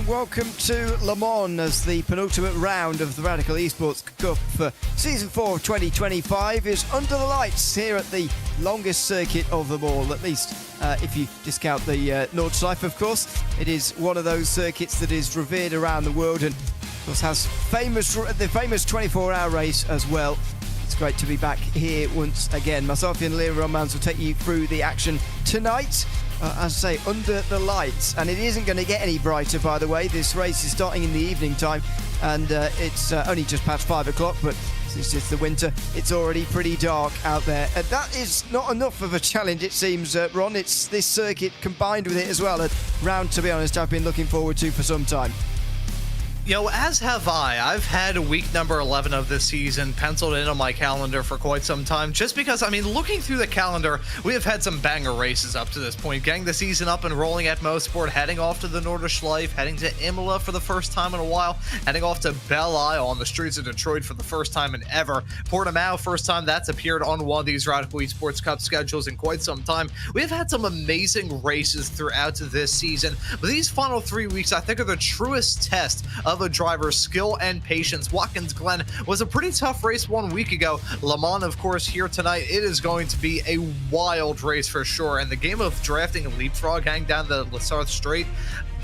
welcome to Le Mans as the penultimate round of the Radical Esports Cup for Season 4 of 2025 is under the lights here at the longest circuit of them all, at least if you discount the Nordschleife, of course. It is one of those circuits that is revered around the world and, of course, has the famous 24-hour race as well. It's great to be back here once again. Myself and Leah Romans will take you through the action tonight. As I say, under the lights, and it isn't going to get any brighter, by the way. This race is starting in the evening time, and it's only just past 5 o'clock, but since it's the winter, it's already pretty dark out there. And that is not enough of a challenge, it seems, Ron. It's this circuit combined with it as well, a round, to be honest, I've been looking forward to for some time. You know, as have I. I've had week number 11 of this season penciled in on my calendar for quite some time, just because, I mean, looking through the calendar, we have had some banger races up to this point. Getting the season up and rolling at Mosport, heading off to the Nordschleife, heading to Imola for the first time in a while, heading off to Belle Isle on the streets of Detroit for the first time in ever. Portimao, first time that's appeared on one of these Radical Esports Cup schedules in quite some time. We have had some amazing races throughout this season, but these final 3 weeks, I think, are the truest test of a driver's skill and patience. Watkins Glen was a pretty tough race 1 week ago. Le Mans, of course, here tonight. It is going to be a wild race for sure. And the game of drafting leapfrog hang down the Lasarth Strait,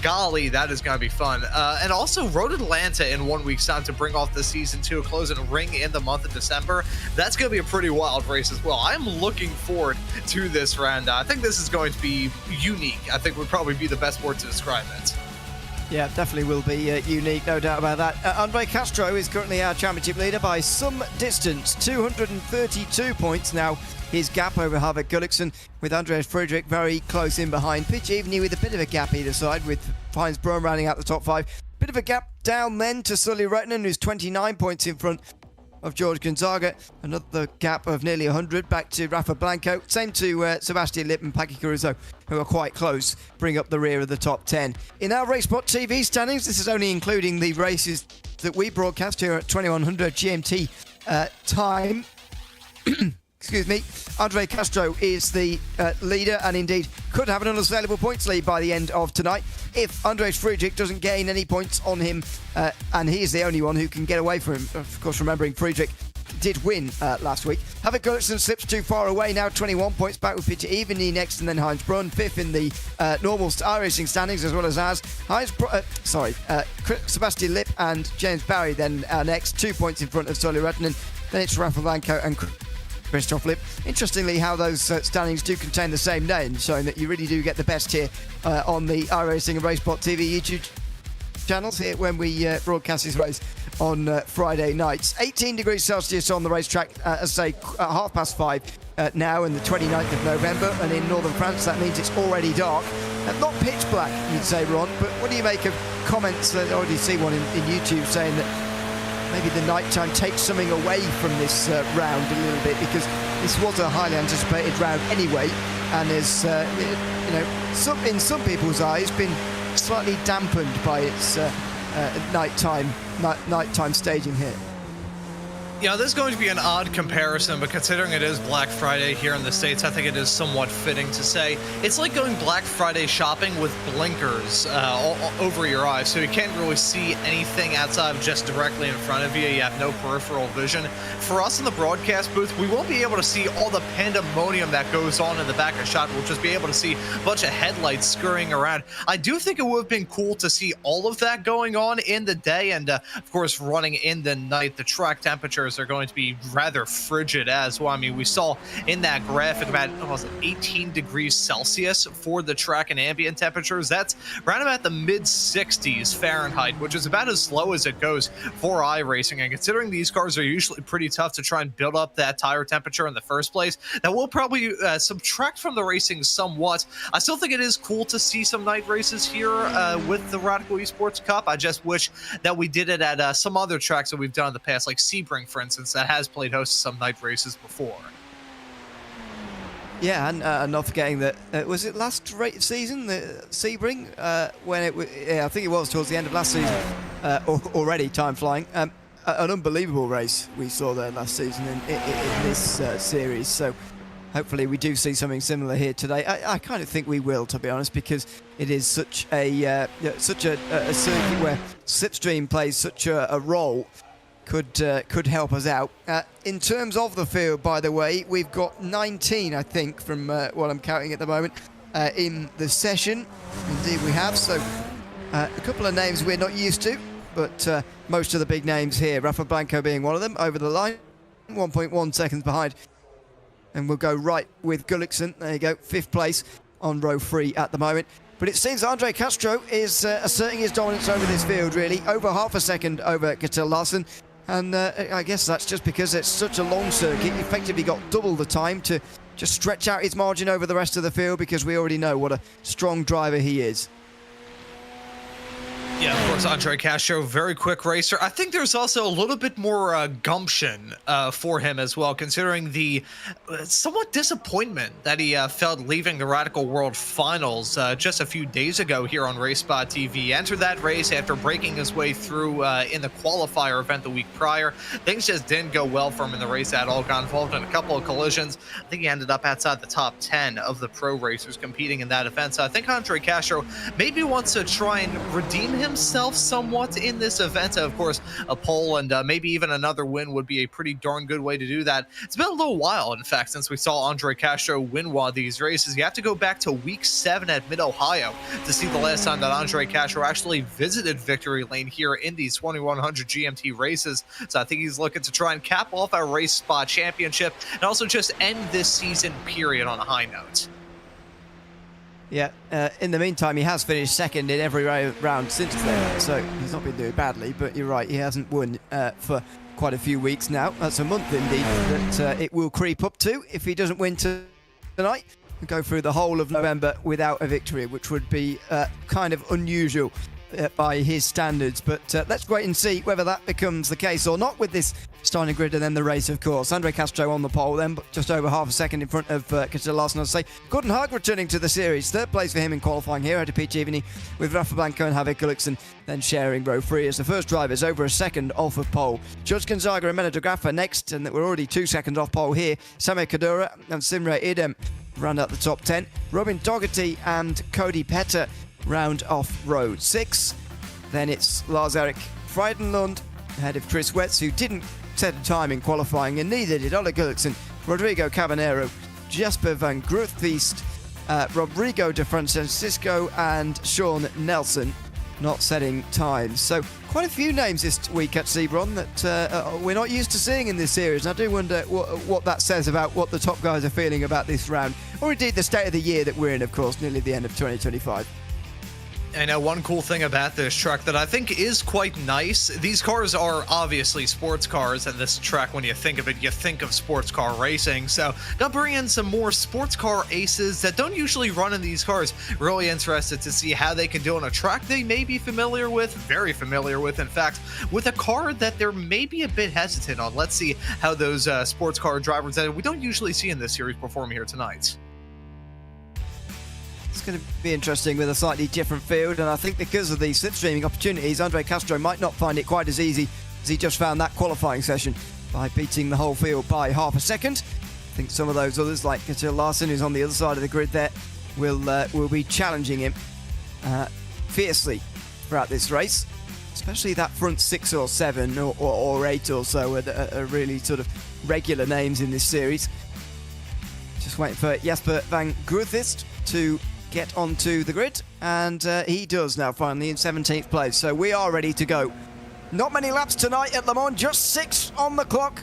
golly, that is going to be fun. And also Road Atlanta in 1 week's time to bring off the season to a close and ring in the month of December. That's going to be a pretty wild race as well. I'm looking forward to this round. I think this is going to be unique. I think would probably be the best word to describe it. Yeah, definitely will be unique, no doubt about that. Andre Castro is currently our championship leader by some distance, 232 points now. His gap over Harvick Gullikson, with Andreas Friedrich very close in behind. Pitch Evening with a bit of a gap either side, with Heinz Braun rounding out the top 5. Bit of a gap down then to Sully Rettinen, who's 29 points in front of George Gonzaga. Another gap of nearly 100 back to Rafa Blanco. Same to Sebastian Lipp and Paki Caruso, who are quite close, bring up the rear of the top 10. In our RaceSpotTV standings, this is only including the races that we broadcast here at 2100 GMT time. Excuse me. Andre Castro is the leader and indeed could have an unassailable points lead by the end of tonight if Andreas Friedrich doesn't gain any points on him, and he is the only one who can get away from him. Of course, remembering Friedrich did win last week. Harvick Gullikson slips too far away now, 21 points back with Peter Evening next, and then Heinz Braun fifth in the normal iRacing standings as well as ours. Sebastian Lipp and James Barry then next, 2 points in front of Sully Rettinen. Then it's Rafa Blanco and Christoph Lipp. Interestingly, how those standings do contain the same name, showing that you really do get the best here on the iRacing and RaceSpotTV YouTube channels here when we broadcast this race on Friday nights. 18 degrees Celsius on the racetrack, as I say, at 5:30 now, and the 29th of November, and in northern France that means it's already dark. Not pitch black, you'd say, Ron, but what do you make of comments? I already see one in YouTube saying that maybe the nighttime takes something away from this round a little bit, because this was a highly anticipated round anyway, and is, in some people's eyes, been slightly dampened by its nighttime staging here. Yeah, this is going to be an odd comparison, but considering it is Black Friday here in the States, I think it is somewhat fitting to say it's like going Black Friday shopping with blinkers over your eyes, so you can't really see anything outside of just directly in front of you. You have no peripheral vision. For us in the broadcast booth, we won't be able to see all the pandemonium that goes on in the back of the shot. We'll just be able to see a bunch of headlights scurrying around. I do think it would have been cool to see all of that going on in the day, and of course, running in the night. The track temperatures are going to be rather frigid as well. I mean, we saw in that graphic about 18 degrees Celsius for the track and ambient temperatures. That's around about the mid 60s Fahrenheit, which is about as low as it goes for iRacing. And considering these cars are usually pretty tough to try and build up that tire temperature in the first place, that will probably subtract from the racing somewhat. I still think it is cool to see some night races here with the Radical Esports Cup. I just wish that we did it at some other tracks that we've done in the past, like Sebring, for instance, that has played host to some night races before. Yeah, and not forgetting that, was it last season, the Sebring, when it was, yeah, I think it was towards the end of last season, already, time flying. An unbelievable race we saw there last season in this series. So hopefully we do see something similar here today. I kind of think we will, to be honest, because it is such a circuit where slipstream plays such a role. Could help us out. In terms of the field, by the way, we've got 19, I think, from what I'm counting at the moment, in the session. Indeed we have, so a couple of names we're not used to, but most of the big names here, Rafa Blanco being one of them, over the line, 1.1 seconds behind. And we'll go right with Gullikson. There you go, 5th place on row 3 at the moment. But it seems Andre Castro is asserting his dominance over this field, really. Over half a second over Kjetil Larsen. And I guess that's just because it's such a long circuit. He effectively got double the time to just stretch out his margin over the rest of the field, because we already know what a strong driver he is. Yeah, of course, Andre Castro, very quick racer. I think there's also a little bit more gumption for him as well, considering the somewhat disappointment that he felt leaving the Radical World Finals just a few days ago here on RaceSpotTV. Entered that race after breaking his way through in the qualifier event the week prior. Things just didn't go well for him in the race at all. Got involved in a couple of collisions. I think he ended up outside the top 10 of the pro racers competing in that event. So I think Andre Castro maybe wants to try and redeem himself somewhat in this event. Of course, a pole and maybe even another win would be a pretty darn good way to do that. It's been a little while, in fact, since we saw Andre Castro win one of these races. You have to go back to week 7 at Mid-Ohio to see the last time that Andre Castro actually visited victory lane here in these 2100 GMT races. So I think he's looking to try and cap off our Race Spot Championship and also just end this season period on a high note. Yeah, in the meantime, he has finished second in every round since then, so he's not been doing badly, but you're right, he hasn't won for quite a few weeks now. That's a month indeed that it will creep up to if he doesn't win tonight and go through the whole of November without a victory, which would be kind of unusual by his standards. But let's wait and see whether that becomes the case or not with this starting grid and then the race, of course. Andre Castro on the pole then, but just over half a second in front of Kjetil Larsen, I'd say. Gordon Haag returning to the series. 3rd place for him in qualifying here at a Peach Evening, with Rafa Blanco and Javier Gullikson then sharing row 3 as the first drivers over a second off of pole. George Gonzaga and Mena de Graffa next, and we're already 2 seconds off pole here. Samir Kadura and Simre Idem round out the top 10. Robin Dougherty and Cody Petter round off row 6. Then it's Lars-Erik Frydenlund ahead of Chris Wetz, who didn't set a time in qualifying, and neither did Ola Gullikson, Rodrigo Cabanero, Jasper van Grootfeest, Rodrigo de Francisco and Sean Nelson not setting times. So quite a few names this week at Sebron that we're not used to seeing in this series, and I do wonder what that says about what the top guys are feeling about this round, or indeed the state of the year that we're in, of course, nearly the end of 2025. I know one cool thing about this track that I think is quite nice. These cars are obviously sports cars, and this track, when you think of it, you think of sports car racing. So, gonna bring in some more sports car aces that don't usually run in these cars. Really interested to see how they can do on a track they may be familiar with, very familiar with, in fact, with a car that they're maybe a bit hesitant on. Let's see how those sports car drivers that we don't usually see in this series perform here tonight. It's going to be interesting with a slightly different field, and I think because of the slipstreaming opportunities, Andre Castro might not find it quite as easy as he just found that qualifying session by beating the whole field by half a second. I think some of those others, like Kjetil Larsen, who's on the other side of the grid there, will be challenging him fiercely throughout this race, especially that front 6 or 7 or 8 or so are really sort of regular names in this series. Just waiting for Jasper van Grootfeest to get onto the grid, and he does now, finally in 17th place. So we are ready to go. Not many laps tonight at Le Mans, just 6 on the clock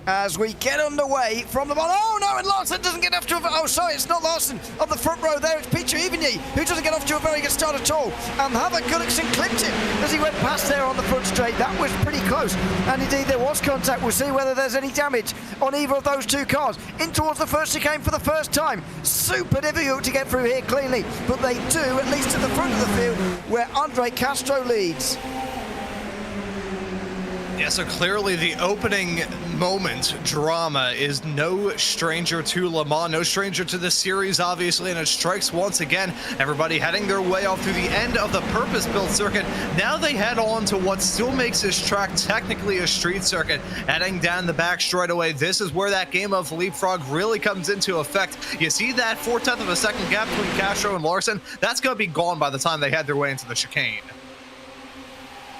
as we get underway from the bottom. Oh no, and Larsen doesn't get off to oh sorry, it's not Larsen on the front row there, it's Peter Evigny who doesn't get off to a very good start at all, and Javier Gullikson clipped him as he went past there on the front straight. That was pretty close, and indeed there was contact. We'll see whether there's any damage on either of those two cars. In towards the first chicane for the first time. Super difficult to get through here cleanly, but they do, at least at the front of the field where Andre Castro leads. Yeah, so clearly the opening moment drama is no stranger to Le Mans, no stranger to the series, obviously, and it strikes once again. Everybody heading their way off through the end of the purpose-built circuit. Now they head on to what still makes this track technically a street circuit, heading down the back straightaway. This is where that game of leapfrog really comes into effect. You see that 4/10 of a second gap between Castro and Larson? That's going to be gone by the time they head their way into the chicane.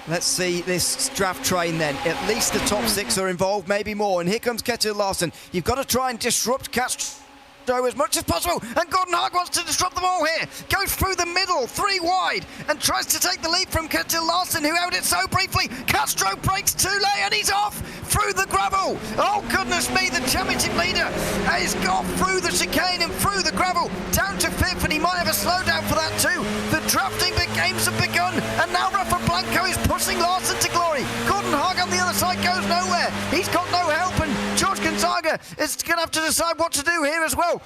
Let's see this draft train then. At least the top 6 are involved, maybe more. And here comes Ketil Larsen. You've got to try and disrupt Castro as much as possible. And Gordon Haag wants to disrupt them all here. Goes through the middle, 3 wide, and tries to take the lead from Ketil Larsen, who held it so briefly. Castro breaks too late and he's off through the gravel. Oh, goodness me, the championship leader has got through the chicane and through the gravel, down to 5th, and he might have a slowdown for that too. The drafting games have begun, and now Rafa Blanco is pushing Larsen to glory. Gordon Haag on the other side goes nowhere. He's got no help, and George Gonzaga is going to have to decide what to do here as well.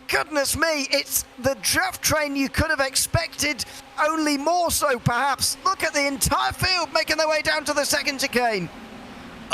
Goodness me, it's the draft train you could have expected, only more so perhaps. Look at the entire field making their way down to the second chicane.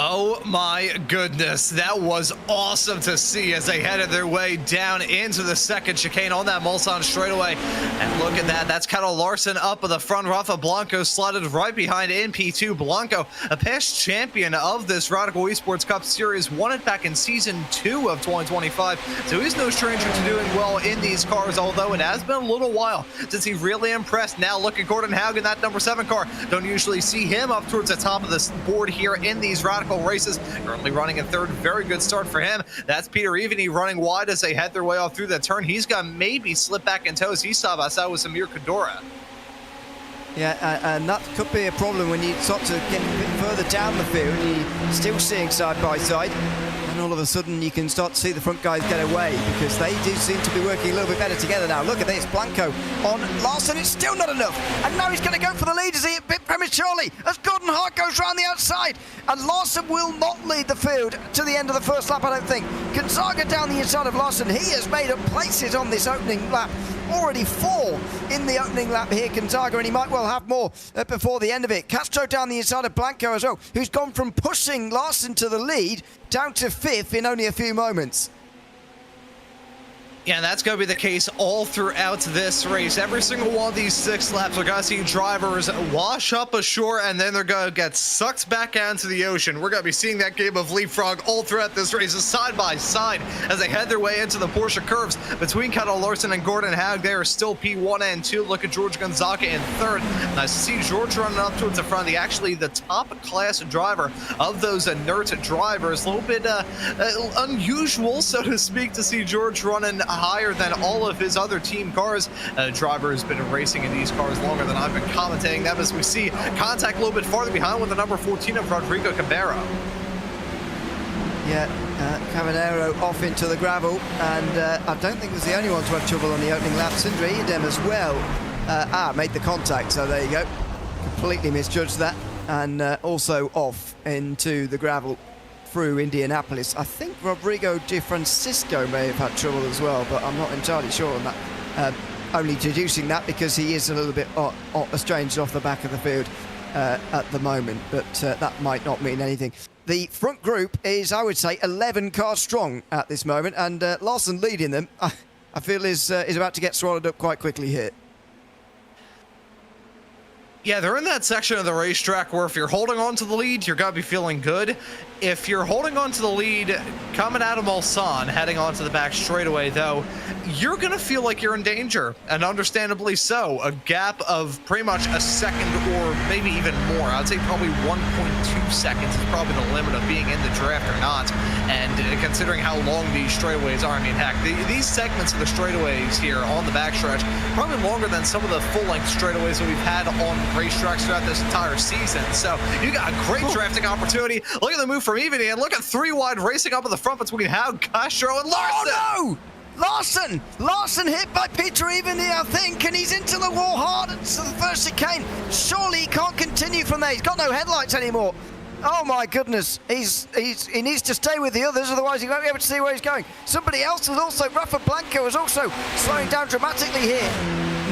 Oh my goodness, that was awesome to see as they headed their way down into the second chicane on that Mulsanne straightaway. And look at that, that's Ketil Larsen up at the front. Rafa Blanco slotted right behind in P2. Blanco, a past champion of this Radical Esports Cup Series, won it back in Season 2 of 2025. So he's no stranger to doing well in these cars, although it has been a little while since he really impressed. Now look at Gordon Haag in that number 7 car. Don't usually see him up towards the top of the board here in these Radical races. Currently running in 3rd. Very good start for him. That's Peter Evany running wide as they head their way off through that turn. He's got maybe slip back in toes. He saw us out with Samir Kadora. Yeah, and that could be a problem when you start to get a bit further down the field. You're still seeing side by side, and all of a sudden you can start to see the front guys get away, because they do seem to be working a little bit better together now. Look at this, Blanco on Larsen. It's still not enough, and now he's going to go for the lead, is he, a bit prematurely, as Gordon Haag goes round the outside, and Larsen will not lead the field to the end of the first lap, I don't think. Gonzaga down the inside of Larsen. He has made up places on this opening lap. Already 4 in the opening lap here, Gonzaga, and he might well have more before the end of it. Castro down the inside of Blanco as well, who's gone from pushing Larsen to the lead down to 5th in only a few moments. Yeah, that's going to be the case all throughout this race. Every single one of these 6 laps, we're going to see drivers wash up ashore, and then they're going to get sucked back out into the ocean. We're going to be seeing that game of leapfrog all throughout this race, side by side, as they head their way into the Porsche curves. Between Ketil Larsen and Gordon Haag, they are still P1 and 2. Look at George Gonzaga in 3rd. Nice to see George running up towards the front. Actually the top-class driver of those inert drivers. A little bit unusual, so to speak, to see George running higher than all of his other team cars. Driver has been racing in these cars longer than I've been commentating them, as we see contact a little bit farther behind with the number 14 of Rodrigo Cabero. Yeah, Caballero off into the gravel, and I don't think was the only one to have trouble on the opening lap. Sindri Edem as well made the contact, so there you go. Completely misjudged that, and also off into the gravel through Indianapolis. I think Rodrigo Di Francisco may have had trouble as well, but I'm not entirely sure on that. Only deducing that because he is a little bit estranged off the back of the field at the moment, but that might not mean anything. The front group is, I would say, 11 cars strong at this moment, and Larsen leading them, I feel is about to get swallowed up quite quickly here. Yeah, they're in that section of the racetrack where if you're holding on to the lead, you're going to be feeling good. If you're holding on to the lead coming out of Mulsanne, heading onto the back straightaway, though, you're going to feel like you're in danger, and understandably so. A gap of pretty much a second or maybe even more. I'd say probably 1.2 seconds is probably the limit of being in the draft or not. And considering how long these straightaways are, I mean, heck, these segments of the straightaways here on the backstretch, probably longer than some of the full-length straightaways that we've had on racetracks throughout this entire season. So you got a great drafting opportunity. Look at the move from Evany, and look at 3 wide racing up in the front between Haag, Castro, and Larsen. Oh no! Larsen hit by Peter Evany, I think, and he's into the wall hard to the first chicane. Surely he can't continue from there. He's got no headlights anymore. Oh my goodness, he needs to stay with the others, otherwise he won't be able to see where he's going. Somebody else is also, Rafa Blanco is also slowing down dramatically here.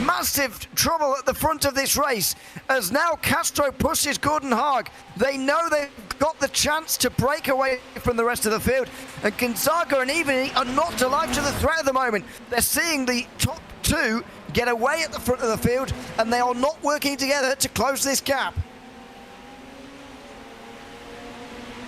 massive trouble at the front of this race as now Castro pushes Gordon Haag. They know they've got the chance to break away from the rest of the field, and Gonzaga and Evany are not alive to the threat at the moment. They're seeing the top two get away at the front of the field, and they are not working together to close this gap.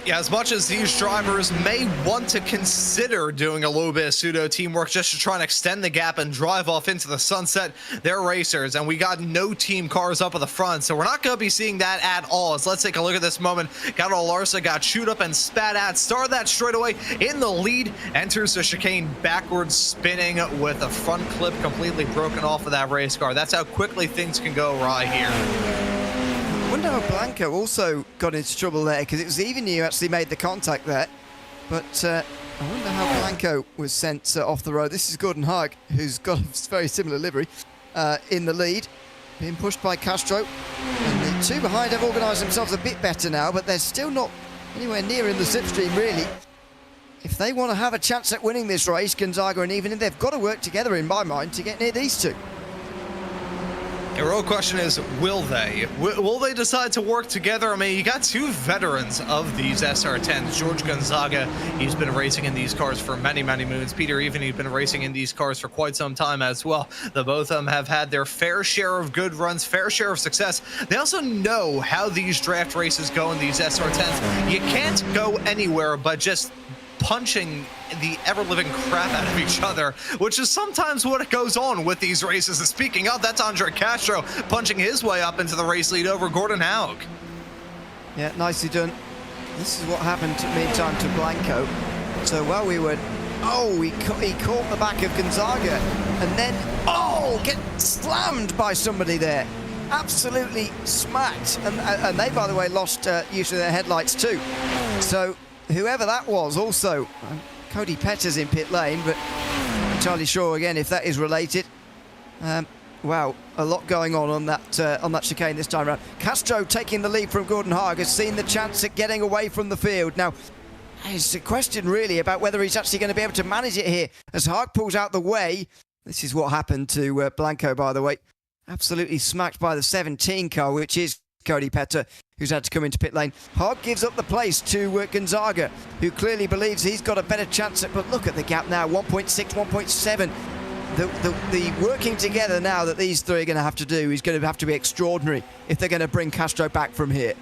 Yeah, as much as these drivers may want to consider doing a little bit of pseudo teamwork just to try and extend the gap and drive off into the sunset, they're racers, and we got no team cars up at the front, so we're not going to be seeing that at all. So let's take a look at this moment. Gato Larsa got chewed up and spat at, started that straightaway in the lead, enters the chicane backwards, spinning with the front clip completely broken off of that race car. That's how quickly things can go right here. I wonder how Blanco also got into trouble there, because it was Evany who actually made the contact there. But I wonder how Blanco was sent off the road. This is Gordon Haag, who's got a very similar livery, in the lead, being pushed by Castro. And the two behind have organised themselves a bit better now, but they're still not anywhere near in the slipstream, really. If they want to have a chance at winning this race, Gonzaga and Evany, they've got to work together, in my mind, to get near these two. The real question is, will they? Will they decide to work together? I mean, you got two veterans of these SR10s. George Gonzaga, he's been racing in these cars for many, many moons. Peter Evany, he's been racing in these cars for quite some time as well. The both of them have had their fair share of good runs, fair share of success. They also know how these draft races go in these SR10s. You can't go anywhere but just punching the ever-living crap out of each other, which is sometimes what goes on with these races. And speaking of, that's Andre Castro punching his way up into the race lead over Gordon Haag. Yeah, nicely done. This is what happened meantime to Blanco. So while we were... Oh, he caught the back of Gonzaga, and then, get slammed by somebody there. Absolutely smacked. And they, by the way, lost use of their headlights too. So whoever that was also, Cody Petter's in pit lane, but I'm not entirely sure again if that is related. Wow, a lot going on that chicane this time around. Castro taking the lead from Gordon Haag has seen the chance at getting away from the field. Now, it's a question really about whether he's actually going to be able to manage it here. As Haag pulls out the way, this is what happened to Blanco, by the way. Absolutely smacked by the 17 car, which is Cody Petter, who's had to come into pit lane. Haag gives up the place to Gonzaga, who clearly believes he's got a better chance at, but look at the gap now, 1.6, 1.7. The working together now that these three are going to have to do is going to have to be extraordinary if they're going to bring Castro back from here.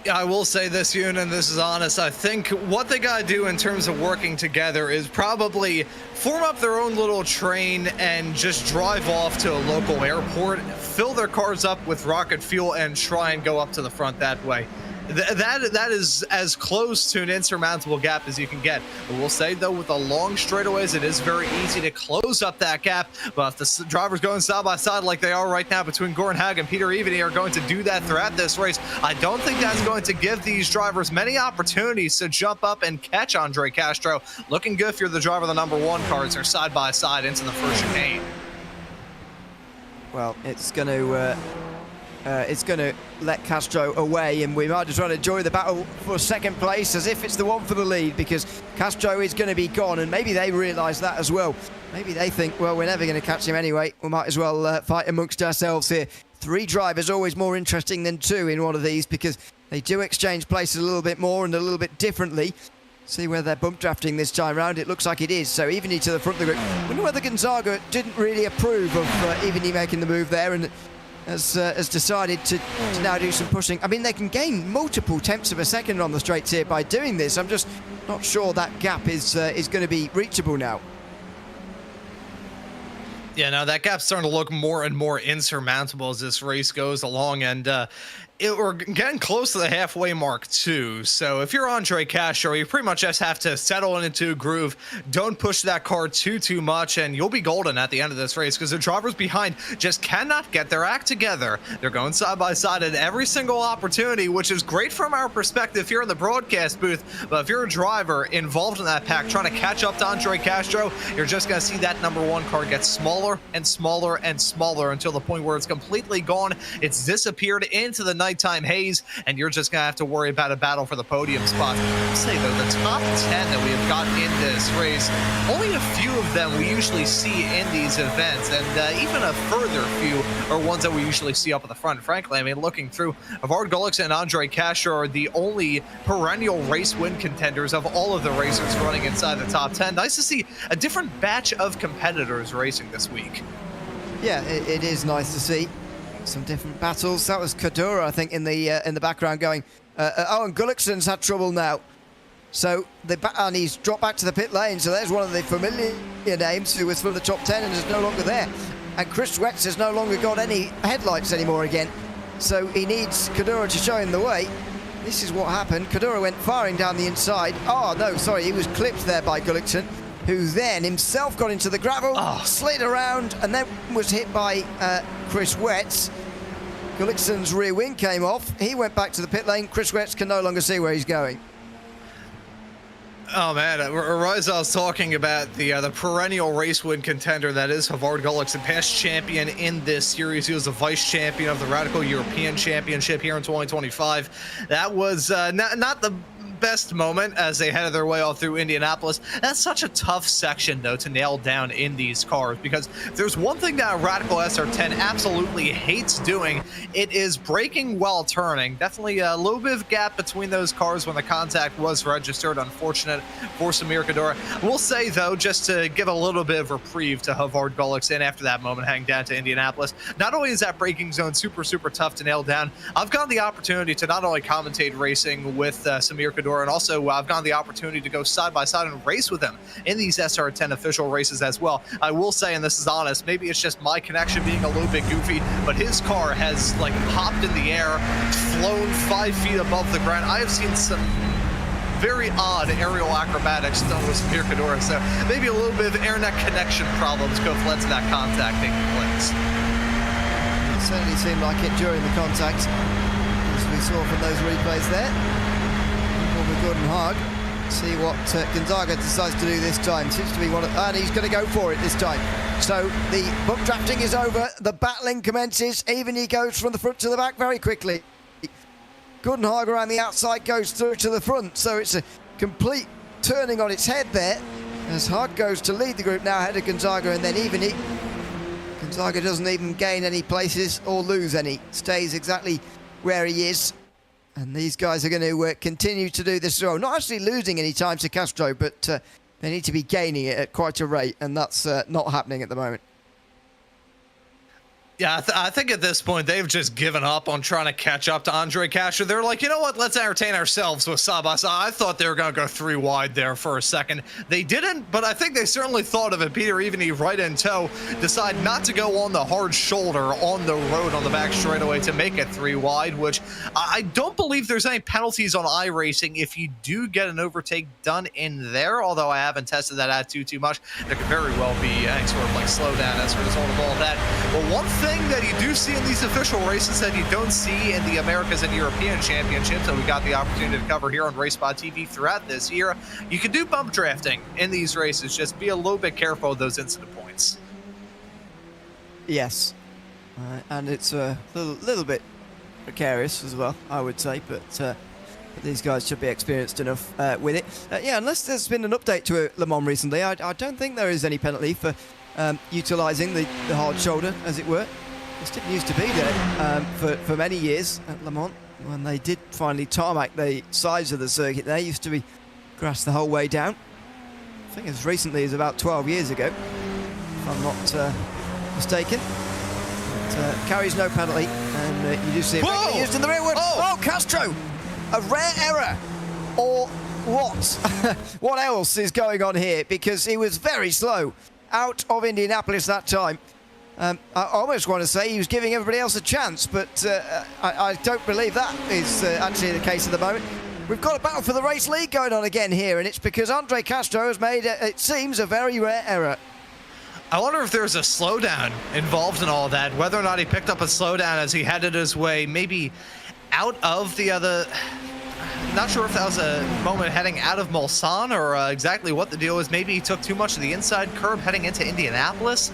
Yeah, I will say this, Yoon, and this is honest. I think what they got to do in terms of working together is probably form up their own little train and just drive off to a local airport, fill their cars up with rocket fuel, and try and go up to the front that way. That is as close to an insurmountable gap as you can get. I will say, though, with the long straightaways, it is very easy to close up that gap. But if the drivers going side by side like they are right now between Gordon Haag and Peter Evany are going to do that throughout this race, I don't think that's going to give these drivers many opportunities to jump up and catch Andre Castro. Looking good if you're the driver of the number one cars are side by side into the first chicane. Well, it's going to let Castro away, and we might as well enjoy the battle for second place as if it's the one for the lead, because Castro is going to be gone, and maybe they realise that as well. Maybe they think, well, we're never going to catch him anyway. We might as well fight amongst ourselves here. Three drivers always more interesting than two in one of these, because they do exchange places a little bit more and a little bit differently. See whether they're bump drafting this time round. It looks like it is. So Evany to the front of the group. I wonder whether Gonzaga didn't really approve of Evany making the move there, and has decided to now do some pushing. I mean, they can gain multiple tenths of a second on the straights here by doing this. I'm just not sure that gap is going to be reachable now. Yeah, now that gap's starting to look more and more insurmountable as this race goes along, and we're getting close to the halfway mark too. So if you're Andre Castro, you pretty much just have to settle into a groove. Don't push that car too much, and you'll be golden at the end of this race, because the drivers behind just cannot get their act together. They're going side by side at every single opportunity, which is great from our perspective here in the broadcast booth. But if you're a driver involved in that pack trying to catch up to Andre Castro, you're just going to see that number one car get smaller and smaller and smaller until the point where it's completely gone. It's disappeared into the night nighttime haze, and you're just going to have to worry about a battle for the podium spots. I'll say, though, the top 10 that we have gotten in this race, only a few of them we usually see in these events, and even a further few are ones that we usually see up at the front. Frankly, I mean, looking through, Havard Gulix and Andre Castro are the only perennial race win contenders of all of the racers running inside the top 10. Nice to see a different batch of competitors racing this week. Yeah, it is nice to see some different battles. That was Kadura, I think, in the background going, oh, and Gullickson's had trouble now. So and he's dropped back to the pit lane. So there's one of the familiar names who was from the top 10 and is no longer there. And Chris Wetz has no longer got any headlights anymore again. So he needs Kadura to show him the way. This is what happened. Kadura went firing down the inside. Oh, no, sorry, he was clipped there by Gullickson, who then himself got into the gravel, slid around, and then was hit by Chris Wetz. Gullickson's rear wing came off. He went back to the pit lane. Chris Wetz can no longer see where he's going. Oh man, Rizal's talking about the perennial race win contender that is Havard Gulix, the past champion in this series. He was a vice champion of the Radical European Championship here in 2025. That was not the best moment as they headed their way all through Indianapolis. That's such a tough section, though, to nail down in these cars, because if there's one thing that a Radical SR10 absolutely hates doing, it is braking while turning. Definitely a little bit of gap between those cars when the contact was registered. Unfortunate for Samir Kadura. We'll say, though, just to give a little bit of reprieve to Havard Gulix in after that moment heading down to Indianapolis, not only is that braking zone super, super tough to nail down, I've gotten the opportunity to not only commentate racing with Samir Kadura, and also I've gotten the opportunity to go side by side and race with him in these SR10 official races as well. I will say, and this is honest, maybe it's just my connection being a little bit goofy, but his car has like hopped in the air, flown 5 feet above the ground. I have seen some very odd aerial acrobatics done with Samir Kadura, so maybe a little bit of internet connection problems could have led to that contact taking place. It certainly seemed like it during the contact, as we saw from those replays there. Gordon Haag. See what Gonzaga decides to do this time. Seems to be one of, and he's going to go for it this time. So the book drafting is over. The battling commences. Even he goes from the front to the back very quickly. Gordon Haag around the outside goes through to the front. So it's a complete turning on its head there as Haag goes to lead the group now ahead of Gonzaga, and then even he. Gonzaga doesn't even gain any places or lose any. Stays exactly where he is. And these guys are going to continue to do this as well. Not actually losing any time to Castro, but they need to be gaining it at quite a rate, and that's not happening at the moment. Yeah, I think at this point, they've just given up on trying to catch up to Andre Castro. They're like, you know what, let's entertain ourselves with Sabas. I thought they were going to go 3 wide there for a second. They didn't, but I think they certainly thought of it. Peter Eveny right in tow, decide not to go on the hard shoulder on the road on the back straightaway to make it 3 wide, which I don't believe there's any penalties on iRacing if you do get an overtake done in there, although I haven't tested that out too much. There could very well be any sort of like slowdown as a result of all of that. But one thing that you do see in these official races that you don't see in the Americas and European Championships that we got the opportunity to cover here on RaceSpotTV throughout this year, you can do bump drafting in these races. Just be a little bit careful of those incident points. Yes, and it's a little bit precarious as well, I would say, but these guys should be experienced enough with it. Yeah, unless there's been an update to Le Mans recently, I don't think there is any penalty for utilising the hard shoulder, as it were. This didn't used to be there for many years at Le Mans. When they did finally tarmac the sides of the circuit, there used to be grass the whole way down. I think as recently as about 12 years ago, if I'm not mistaken. But, carries no penalty, and you do see it used in the rearward. Oh, Castro! A rare error, or what? What else is going on here? Because he was very slow out of Indianapolis that time. I almost want to say he was giving everybody else a chance, but I don't believe that is actually the case at the moment. We've got a battle for the race lead going on again here, and it's because Andre Castro has made, it seems, a very rare error. I wonder if there's a slowdown involved in all that, whether or not he picked up a slowdown as he headed his way maybe out of the other... Not sure if that was a moment heading out of Mulsanne or exactly what the deal was. Maybe he took too much of the inside curb heading into Indianapolis.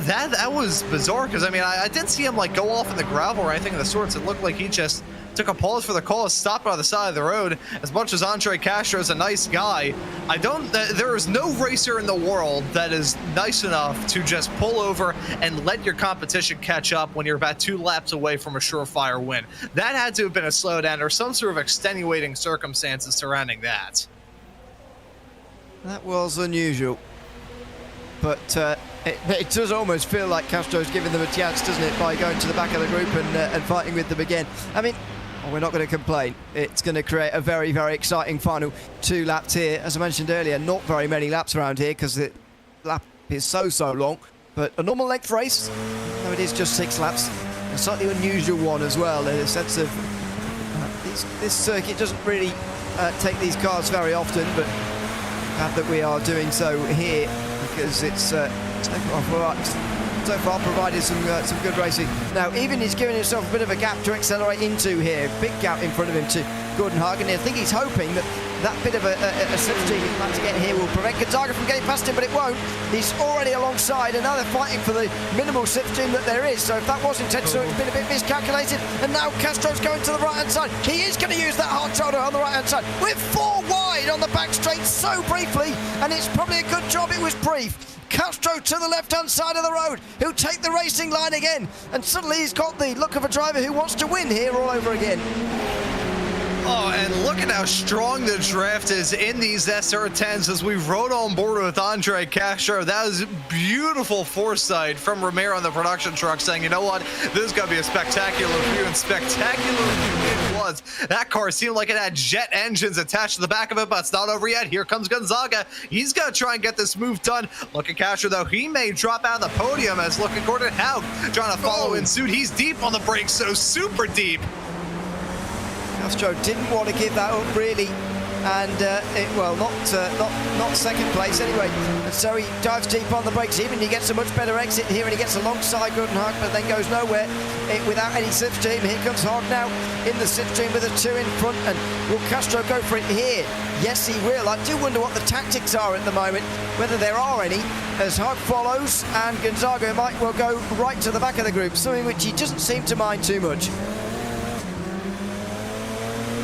that was bizarre, because I mean, I didn't see him like go off in the gravel or anything of the sorts. It looked like he just took a pause for the call, stopped by the side of the road. As much as Andre Castro is a nice guy, there is no racer in the world that is nice enough to just pull over and let your competition catch up when you're about 2 laps away from a surefire win. That had to have been a slowdown or some sort of extenuating circumstances surrounding that. That was unusual. But it does almost feel like Castro's giving them a chance, doesn't it, by going to the back of the group and fighting with them again. I mean, we're not going to complain. It's going to create a very, very exciting final 2 laps here. As I mentioned earlier, not very many laps around here because the lap is so long. But a normal length race, though it is just 6 laps, a slightly unusual one as well, in a sense of this circuit doesn't really take these cars very often, but glad that we are doing so here because it's so far provided some good racing. Now, even he's giving himself a bit of a gap to accelerate into here. Big gap in front of him to Gordon Hagen. I think he's hoping that bit of a slipstream he's about to get here will prevent Gonzaga from getting past him, but it won't. He's already alongside, and now they're fighting for the minimal slipstream that there is. So if that was intentional, it's been a bit miscalculated. And now Castro's going to the right-hand side. He is going to use that hard shoulder on the right-hand side. We're 4 wide on the back straight so briefly, and it's probably a good job it was brief. Castro to the left-hand side of the road, who'll take the racing line again, and suddenly he's got the look of a driver who wants to win here all over again. Oh, and look at how strong the draft is in these SR10s as we rode on board with Andre Castro. That was beautiful foresight from Ramiro on the production truck saying, you know what, this is going to be a spectacular view, and spectacular view it was. That car seemed like it had jet engines attached to the back of it, but it's not over yet. Here comes Gonzaga. He's going to try and get this move done. Look at Castro, though. He may drop out of the podium as look at Gordon Haug trying to follow in suit. He's deep on the brakes, so super deep. Castro didn't want to give that up really, and not second place anyway. And so he dives deep on the brakes. Even he gets a much better exit here, and he gets alongside Gordon Haug, but then goes nowhere without any slipstream. Here comes Haug now in the slipstream with a 2 in front, and will Castro go for it here? Yes, he will. I do wonder what the tactics are at the moment, whether there are any, as Haug follows, and Gonzaga might well go right to the back of the group, something which he doesn't seem to mind too much.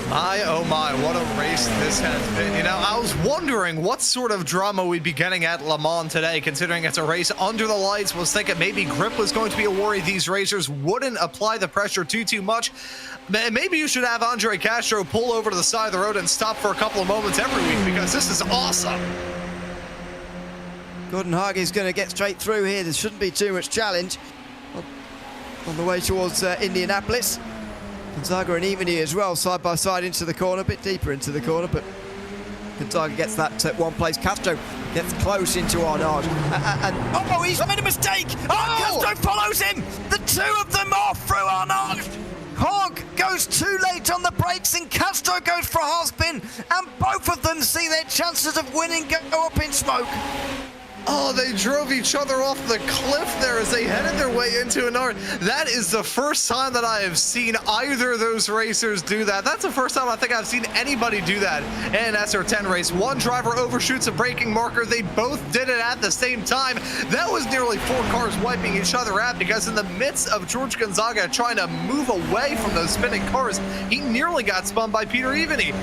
My, oh my, what a race this has been. You know, I was wondering what sort of drama we'd be getting at Le Mans today, considering it's a race under the lights. Was thinking maybe grip was going to be a worry. These racers wouldn't apply the pressure too much. Maybe you should have Andre Castro pull over to the side of the road and stop for a couple of moments every week, because this is awesome. Gordon Haug is going to get straight through here. There shouldn't be too much challenge on the way towards Indianapolis. Gonzaga and Evany as well, side by side into the corner, a bit deeper into the corner, but Gonzaga gets that one place. Castro gets close into Arnaud, and oh, he's made a mistake! Oh, Castro follows him! The 2 of them are through Arnaud! Haug goes too late on the brakes, and Castro goes for a half spin, and both of them see their chances of winning go up in smoke. Oh, they drove each other off the cliff there as they headed their way into an arc. That is the first time that I have seen either of those racers do that. That's the first time I think I've seen anybody do that in an SR10 race. One driver overshoots a braking marker. They both did it at the same time. That was nearly 4 cars wiping each other out, because in the midst of George Gonzaga trying to move away from those spinning cars, he nearly got spun by Peter Evany.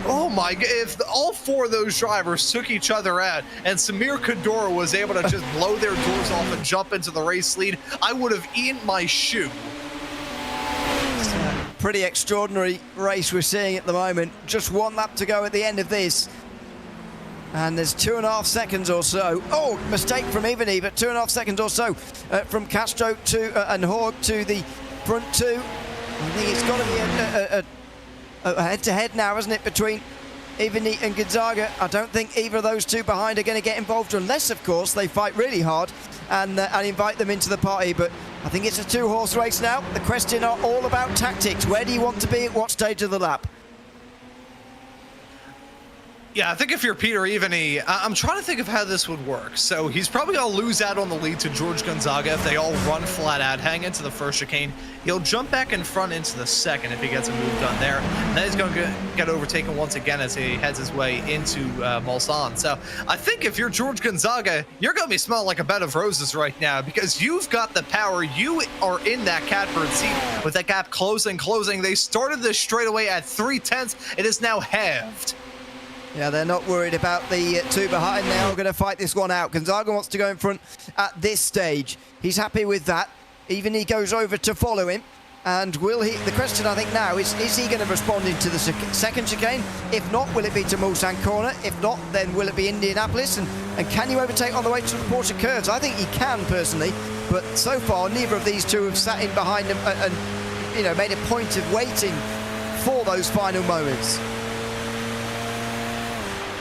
Oh my God, if all 4 of those drivers took each other out and Samir Kadora was able to just blow their doors off and jump into the race lead, I would have eaten my shoe. It's a pretty extraordinary race we're seeing at the moment. Just 1 lap to go at the end of this. And there's 2.5 seconds or so. Oh, mistake from Evany, but 2.5 seconds or so from Castro to and Haug to the front 2. I think it's got to be a head-to-head now, isn't it, between Evany and Gonzaga? I don't think either of those 2 behind are going to get involved, unless, of course, they fight really hard and invite them into the party. But I think it's a 2-horse race now. The question are all about tactics. Where do you want to be at what stage of the lap? Yeah, I think if you're Peter Evany, I'm trying to think of how this would work. So he's probably going to lose out on the lead to George Gonzaga if they all run flat out, hang into the first chicane. He'll jump back in front into the second if he gets a move done there. And then he's going to get overtaken once again as he heads his way into Mulsanne. So I think if you're George Gonzaga, you're going to be smelling like a bed of roses right now because you've got the power. You are in that catbird seat with that gap closing. They started this straight away at 3/10. It is now halved. Yeah, they're not worried about the two behind. They're all going to fight this one out. Gonzaga wants to go in front at this stage. He's happy with that. Even he goes over to follow him. And will he? The question I think now is he going to respond into the second chicane? If not, will it be to Mulsanne corner? If not, then will it be Indianapolis? And can you overtake on the way to the Porsche curves? I think he can personally, but so far neither of these two have sat in behind him and made a point of waiting for those final moments.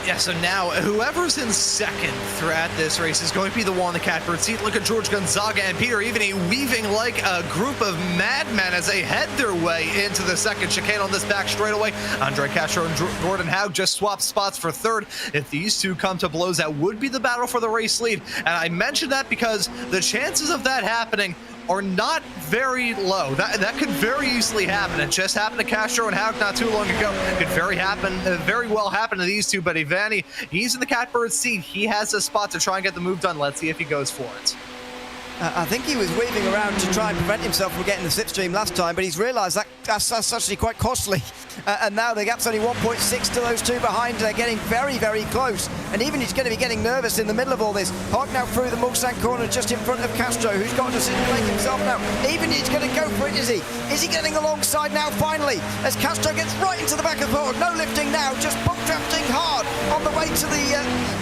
Yeah, so now whoever's in second throughout this race is going to be the one in the catbird seat. Look at George Gonzaga and Peter Evany weaving like a group of madmen as they head their way into the second chicane on this back straightaway. Andre Castro and Gordon Haug just swapped spots for third. If these two come to blows, that would be the battle for the race lead. And I mentioned that because the chances of that happening are not very low. That could very easily happen. It just happened to Castro and Haug not too long ago. It could very well happen to these two, but Evany, he's in the catbird seat. He has a spot to try and get the move done. Let's see if he goes for it. I think he was weaving around to try and prevent himself from getting the slipstream last time, but he's realised that's actually quite costly. And now the gap's only 1.6 to those two behind. They're getting very, very close. And even he's going to be getting nervous in the middle of all this. Haug now through the Mulsanne corner just in front of Castro, who's got a decision to make himself now. Even he's going to go for it, is he? Is he getting alongside now, finally? As Castro gets right into the back of Haug. No lifting now, just bump drafting hard on the way to the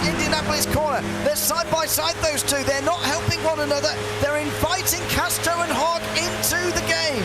Indianapolis corner. They're side by side, those two. They're not helping one another. They're inviting Castro and Haug into the game.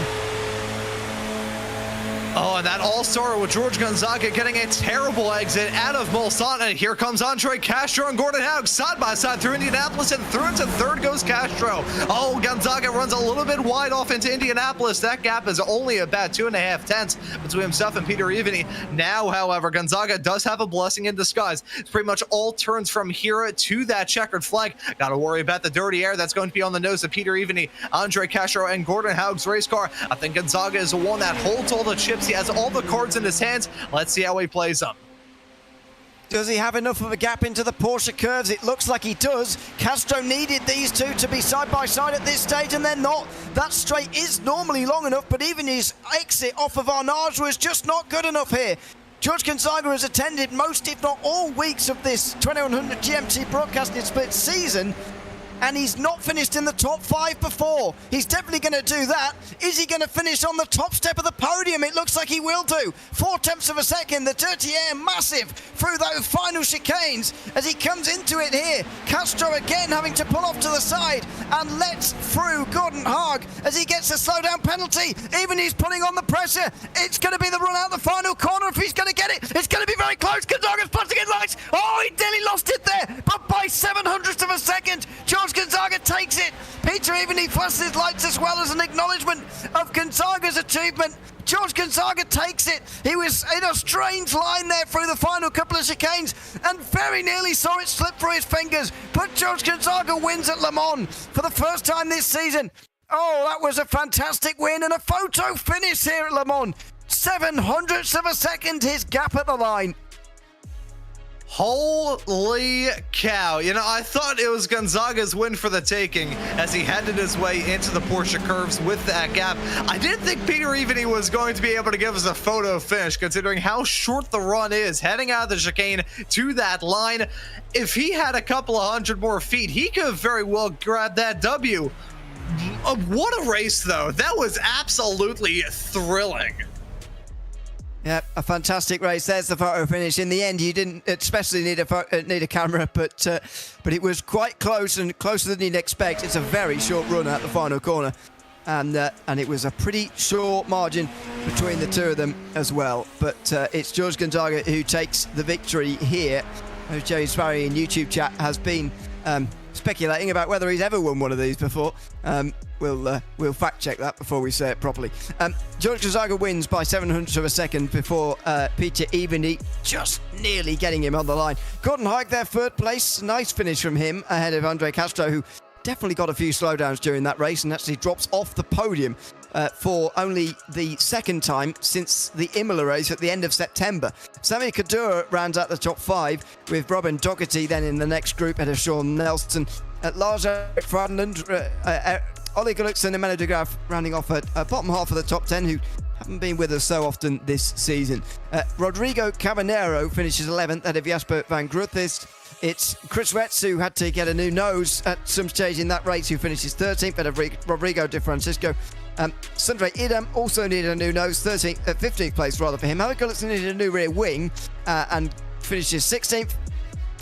Oh, and that all-star with George Gonzaga getting a terrible exit out of Mulsanne. And here comes Andre Castro and Gordon Haug side by side through Indianapolis, and through into third goes Castro. Oh, Gonzaga runs a little bit wide off into Indianapolis. That gap is only about 2.5 tenths between himself and Peter Evany. Now, however, Gonzaga does have a blessing in disguise. It's pretty much all turns from here to that checkered flag. Got to worry about the dirty air that's going to be on the nose of Peter Evany, Andre Castro, and Gordon Haug's race car. I think Gonzaga is the one that holds all the chips. He has all the cards in his hands. Let's see how he plays them. Does he have enough of a gap into the Porsche curves? It looks like he does. Castro needed these two to be side by side at this stage, and they're not. That straight is normally long enough, but even his exit off of Arnage was just not good enough here. George Gonzaga has attended most, if not all, weeks of this 2100 GMT broadcasting split season, and he's not finished in the top 5 before. He's definitely going to do that. Is he going to finish on the top step of the podium? It looks like he will do. 4/10 of a second. The dirty air massive through those final chicanes as he comes into it here. Castro again having to pull off to the side and lets through Gordon Haug as he gets a slowdown penalty. Even he's putting on the pressure. It's going to be the run out the final corner if he's going to get it. It's going to be very close. Gonzaga's putting in lights. Oh, he nearly lost it there, but by 7/100 of a second, George Gonzaga takes it. Peter Evany flashes lights as well as an acknowledgement of Gonzaga's achievement. George Gonzaga takes it. He was in a strange line there through the final couple of chicanes and very nearly saw it slip through his fingers. But George Gonzaga wins at Le Mans for the first time this season. Oh, that was a fantastic win and a photo finish here at Le Mans. 7/100 of a second, his gap at the line. Holy cow. You know, I thought it was Gonzaga's win for the taking as he headed his way into the Porsche curves with that gap. I didn't think Peter Evany was going to be able to give us a photo finish considering how short the run is heading out of the chicane to that line. If he had a couple of hundred more feet, he could have very well grabbed that W. What a race, though. That was absolutely thrilling. Yeah, a fantastic race. There's the photo finish. In the end, you didn't especially need a camera, but it was quite close and closer than you'd expect. It's a very short run at the final corner, and it was a pretty short margin between the two of them as well. But it's George Gonzaga who takes the victory here. James Barry in YouTube chat has been speculating about whether he's ever won one of these before. We'll fact check that before we say it properly. George Gonzaga wins by 700 of a second before Peter Eveny just nearly getting him on the line. Gordon Haig there, third place. Nice finish from him ahead of Andre Castro, who definitely got a few slowdowns during that race and actually drops off the podium for only the second time since the Imola race at the end of September. Sami Khedira rounds out the top 5 with Robin Doherty then in the next group ahead of Sean Nelson. Lars Ferdinand, Ollie Gullikson and Menno de Graaf rounding off at bottom half of the top 10, who haven't been with us so often this season. Rodrigo Cabanero finishes 11th ahead of Jasper van Grutthist. It's Chris Retz, who had to get a new nose at some stage in that race, who finishes 13th ahead of Rodrigo de Francisco. Sundre Idem also needed a new nose, 15th place rather for him. Ollie Gullikson needed a new rear wing and finishes 16th.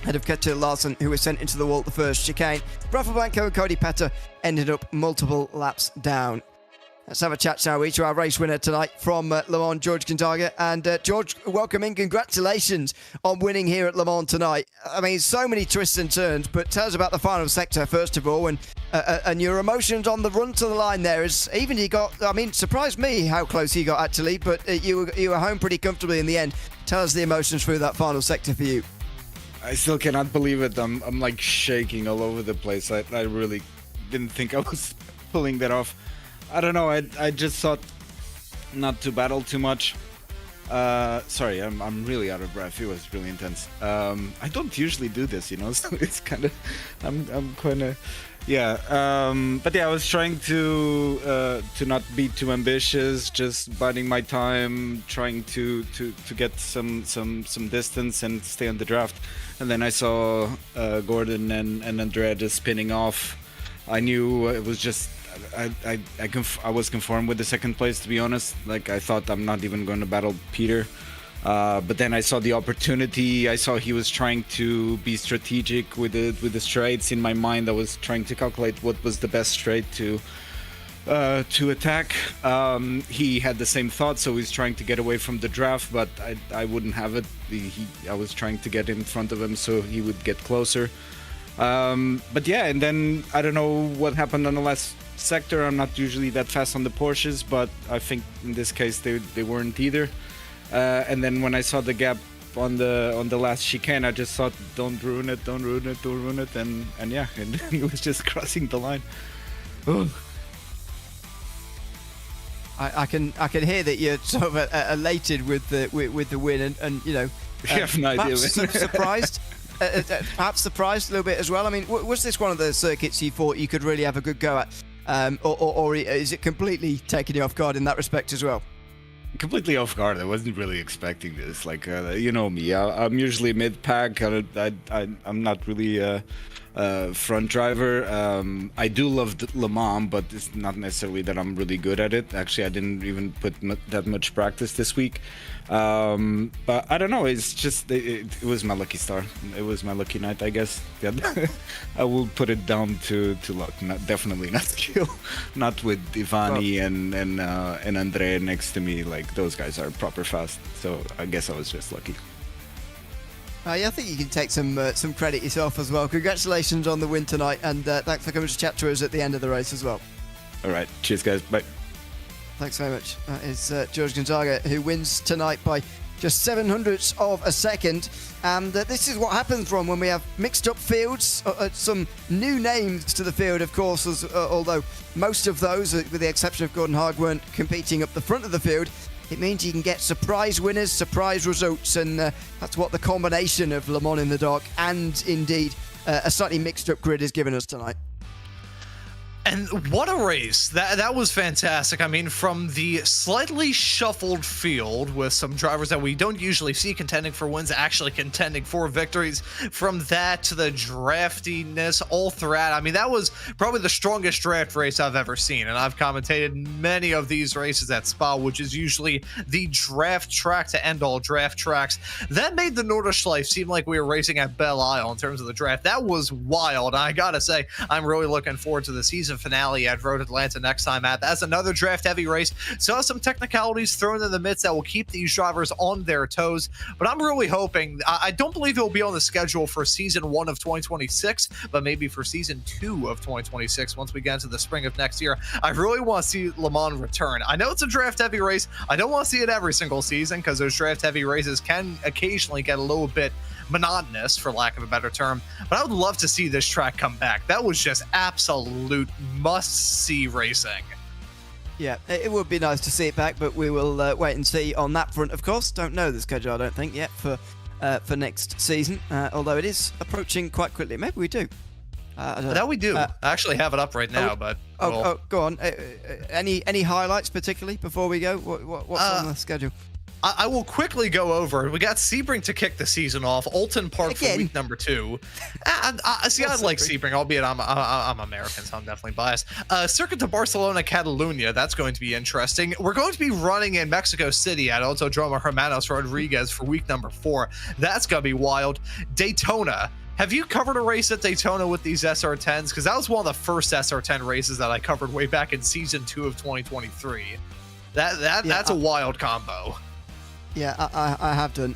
Ahead of Ketil Larsen, who was sent into the wall at the first chicane. Rafa Blanco and Cody Petter ended up multiple laps down. Let's have a chat, shall we, to our race winner tonight from Le Mans, George Gonzaga. And George, welcome in. Congratulations on winning here at Le Mans tonight. I mean, so many twists and turns, but tell us about the final sector, first of all, and your emotions on the run to the line there. Is even you got, I mean, surprised me how close he got actually, but you were home pretty comfortably in the end. Tell us the emotions through that final sector for you. I still cannot believe it. I'm like shaking all over the place. I really didn't think I was pulling that off. I don't know. I just thought not to battle too much. Sorry, I'm really out of breath. It was really intense. I don't usually do this, you know. So it's kind of I'm kind of yeah. But yeah, I was trying to not be too ambitious, just biding my time, trying to get some distance and stay on the draft. And then I saw Gordon and Andrea just spinning off. I knew it was just I was conformed with the second place, to be honest. Like, I thought I'm not even going to battle Peter. But then I saw the opportunity. I saw he was trying to be strategic with the straights. In my mind, I was trying to calculate what was the best straight to attack. He had the same thought, so he's trying to get away from the draft, but I wouldn't have it. I was trying to get in front of him so he would get closer. But yeah, and then I don't know what happened on the last sector. I'm not usually that fast on the Porsches, but I think in this case they weren't either. And then when I saw the gap on the last chicane, I just thought, don't ruin it, and yeah, and he was just crossing the line. Ugh. I can hear that you're sort of elated with the win, and you know, You have no idea. Surprised. Perhaps surprised a little bit as well. I mean, was this one of the circuits you thought you could really have a good go at, or is it completely taking you off guard in that respect as well? Completely off guard. I wasn't really expecting this. Like, you know me. I'm usually mid-pack. I'm not really a front driver. I do love Le Mans, but it's not necessarily that I'm really good at it. Actually, I didn't even put that much practice this week. But I don't know. It's just it was my lucky star. It was my lucky night, I guess. Yeah. I will put it down to luck. Definitely not skill. Not with Ivani and Andre next to me. Like, those guys are proper fast. So I guess I was just lucky. Yeah, I think you can take some credit yourself as well. Congratulations on the win tonight, and thanks for coming to chat to us at the end of the race as well. All right. Cheers, guys. Bye. Thanks very much. That is George Gonzaga, who wins tonight by just 700ths of a second. And this is what happens, Ron, when we have mixed up fields. Some new names to the field, of course, although most of those, with the exception of Gordon Haig, weren't competing up the front of the field. It means you can get surprise winners, surprise results, and that's what the combination of Le Mans in the dark and indeed a slightly mixed up grid has given us tonight. And what a race. That was fantastic. I mean, from the slightly shuffled field with some drivers that we don't usually see contending for wins, actually contending for victories, from that to the draftiness all throughout. I mean, that was probably the strongest draft race I've ever seen. And I've commentated many of these races at Spa, which is usually the draft track to end all draft tracks. That made the Nordschleife seem like we were racing at Belle Isle in terms of the draft. That was wild. I gotta say, I'm really looking forward to the season season finale at Road Atlanta next time out. That's another draft-heavy race. So some technicalities thrown in the midst that will keep these drivers on their toes. But I'm really hoping, I don't believe it will be on the schedule for season 1 of 2026, but maybe for season 2 of 2026 once we get into the spring of next year. I really want to see Le Mans return. I know it's a draft-heavy race. I don't want to see it every single season because those draft-heavy races can occasionally get a little bit monotonous, for lack of a better term, but I would love to see this track come back. That was just absolute must-see racing. Yeah, it would be nice to see it back, but we will wait and see on that front, of course. Don't know the schedule, I don't think, yet for next season, although it is approaching quite quickly. Maybe we do. That we do. I actually have it up right now, but... go on. Any highlights particularly before we go? What's on the schedule? I will quickly go over. We got Sebring to kick the season off. Alton Park for week number 2. I like Sebring, albeit I'm American, so I'm definitely biased. Circuit de Barcelona, Catalunya. That's going to be interesting. We're going to be running in Mexico City at Autodromo Hermanos Rodriguez for week number 4. That's going to be wild. Daytona. Have you covered a race at Daytona with these SR10s? Because that was one of the first SR10 races that I covered way back in season 2 of 2023. That's a wild combo. Yeah, I have done.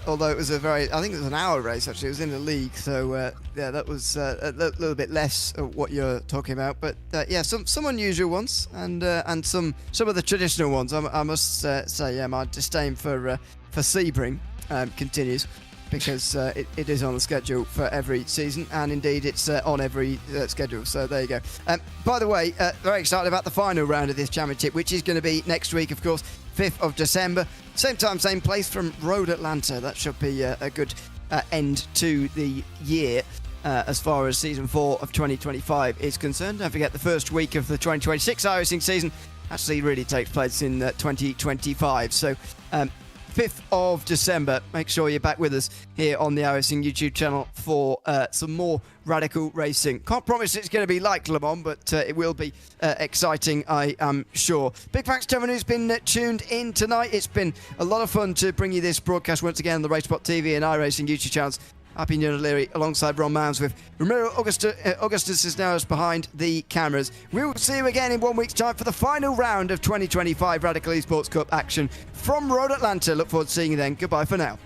Although it was I think it was an hour race actually. It was in the league, so yeah, that was a little bit less of what you're talking about. But yeah, some unusual ones and some of the traditional ones. I must say, yeah, my disdain for Sebring continues because it is on the schedule for every season, and indeed it's on every schedule. So there you go. By the way, very excited about the final round of this championship, which is going to be next week, of course. 5th of December, same time, same place from Road Atlanta. That should be a good end to the year as far as season 4 of 2025 is concerned. Don't forget the first week of the 2026 iRacing season actually really takes place in 2025. So 5th of December, make sure you're back with us here on the iRacing YouTube channel for some more radical racing. Can't promise it's going to be like Le Mans, but it will be exciting, I am sure. Big thanks to everyone who's been tuned in tonight. It's been a lot of fun to bring you this broadcast once again on the RaceSpotTV and iRacing YouTube channels. Happy New Year, Leary, alongside Ron Mounds with Ramiro Augustus is now behind the cameras. We will see you again in 1 week's time for the final round of 2025 Radical Esports Cup action from Road Atlanta. Look forward to seeing you then. Goodbye for now.